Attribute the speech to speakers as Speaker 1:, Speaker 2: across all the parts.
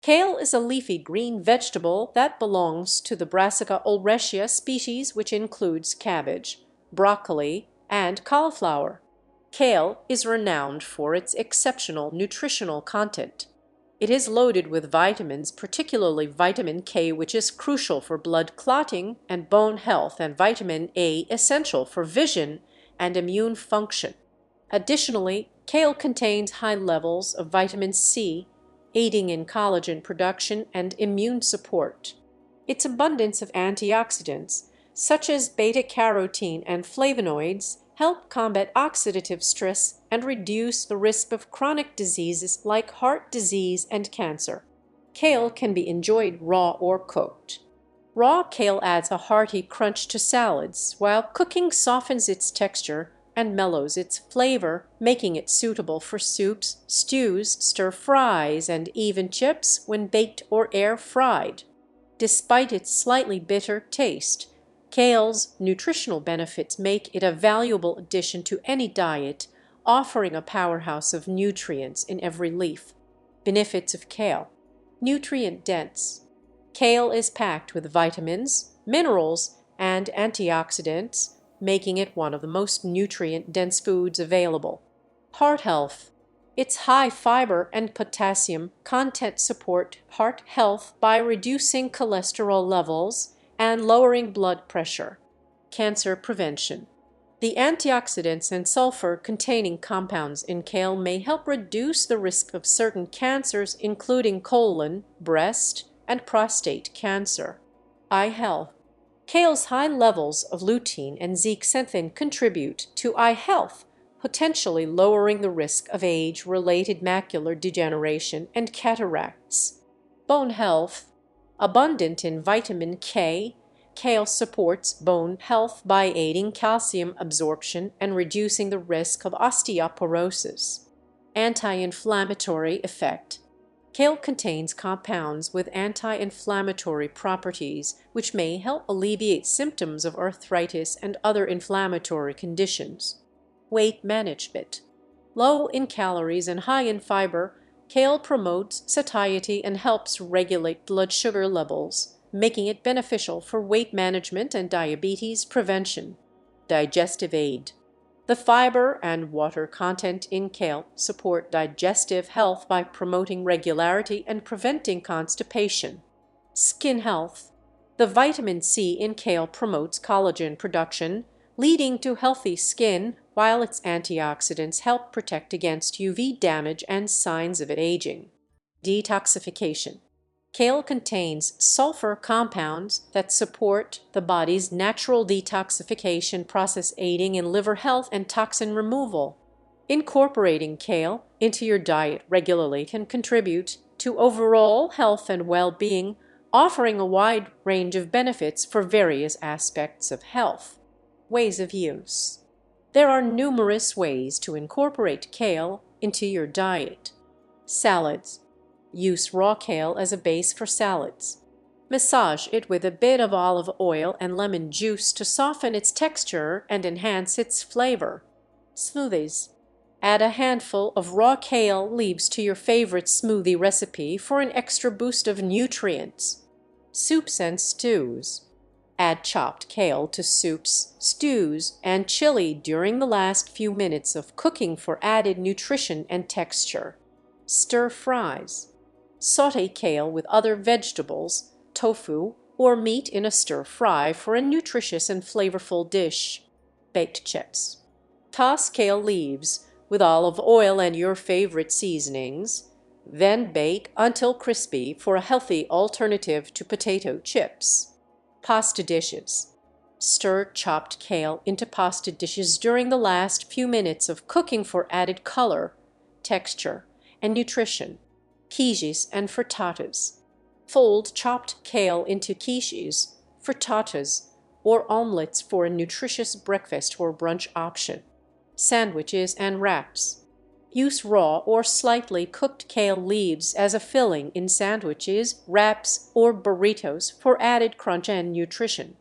Speaker 1: Kale is a leafy green vegetable that belongs to the Brassica oleracea species, which includes cabbage, broccoli, and cauliflower. Kale is renowned for its exceptional nutritional content. It is loaded with vitamins, particularly vitamin K, which is crucial for blood clotting and bone health, and vitamin A, essential for vision and immune function. Additionally, kale contains high levels of vitamin C, aiding in collagen production and immune support. Its abundance of antioxidants, such as beta-carotene and flavonoids, help combat oxidative stress and reduce the risk of chronic diseases like heart disease and cancer. Kale can be enjoyed raw or cooked. Raw kale adds a hearty crunch to salads, while cooking softens its texture and mellows its flavor, making it suitable for soups, stews, stir-fries, and even chips when baked or air-fried. Despite its slightly bitter taste, kale's nutritional benefits make it a valuable addition to any diet, offering a powerhouse of nutrients in every leaf. Benefits of kale. Nutrient-dense. Kale is packed with vitamins, minerals, and antioxidants, making it one of the most nutrient-dense foods available. Heart health. Its high fiber and potassium content support heart health by reducing cholesterol levels and lowering blood pressure. Cancer prevention. The antioxidants and sulfur-containing compounds in kale may help reduce the risk of certain cancers, including colon, breast, and prostate cancer. Eye health. Kale's high levels of lutein and zeaxanthin contribute to eye health, potentially lowering the risk of age-related macular degeneration and cataracts. Bone health. Abundant in vitamin K, kale supports bone health by aiding calcium absorption and reducing the risk of osteoporosis. Anti-inflammatory effect. Kale contains compounds with anti-inflammatory properties, which may help alleviate symptoms of arthritis and other inflammatory conditions. Weight management. Low in calories and high in fiber, kale promotes satiety and helps regulate blood sugar levels, making it beneficial for weight management and diabetes prevention. Digestive aid. The fiber and water content in kale support digestive health by promoting regularity and preventing constipation. Skin health. The vitamin C in kale promotes collagen production, leading to healthy skin, while its antioxidants help protect against UV damage and signs of aging. Detoxification. Kale contains sulfur compounds that support the body's natural detoxification process, aiding in liver health and toxin removal. Incorporating kale into your diet regularly can contribute to overall health and well-being, offering a wide range of benefits for various aspects of health. Ways of use. There are numerous ways to incorporate kale into your diet. Salads. Use raw kale as a base for salads. Massage it with a bit of olive oil and lemon juice to soften its texture and enhance its flavor. Smoothies. Add a handful of raw kale leaves to your favorite smoothie recipe for an extra boost of nutrients. Soups and stews. Add chopped kale to soups, stews, and chili during the last few minutes of cooking for added nutrition and texture. Stir fries. Sauté kale with other vegetables, tofu, or meat in a stir fry for a nutritious and flavorful dish. Baked chips. Toss kale leaves with olive oil and your favorite seasonings, then bake until crispy for a healthy alternative to potato chips. Pasta dishes. Stir chopped kale into pasta dishes during the last few minutes of cooking for added color, texture, and nutrition. Quiches and frittatas. Fold chopped kale into quiches, frittatas, or omelets for a nutritious breakfast or brunch option. Sandwiches and wraps. Use raw or slightly cooked kale leaves as a filling in sandwiches, wraps, or burritos for added crunch and nutrition.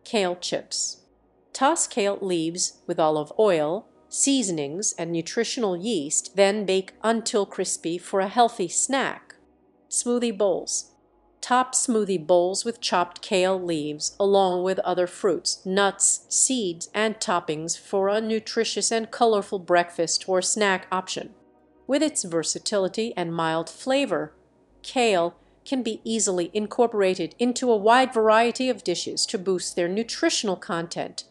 Speaker 1: Kale chips. Toss kale leaves with olive oil, seasonings, and nutritional yeast, then bake until crispy for a healthy snack. Smoothie bowls. Top smoothie bowls with chopped kale leaves, along with other fruits, nuts, seeds, and toppings for a nutritious and colorful breakfast or snack option. With its versatility and mild flavor, kale can be easily incorporated into a wide variety of dishes to boost their nutritional content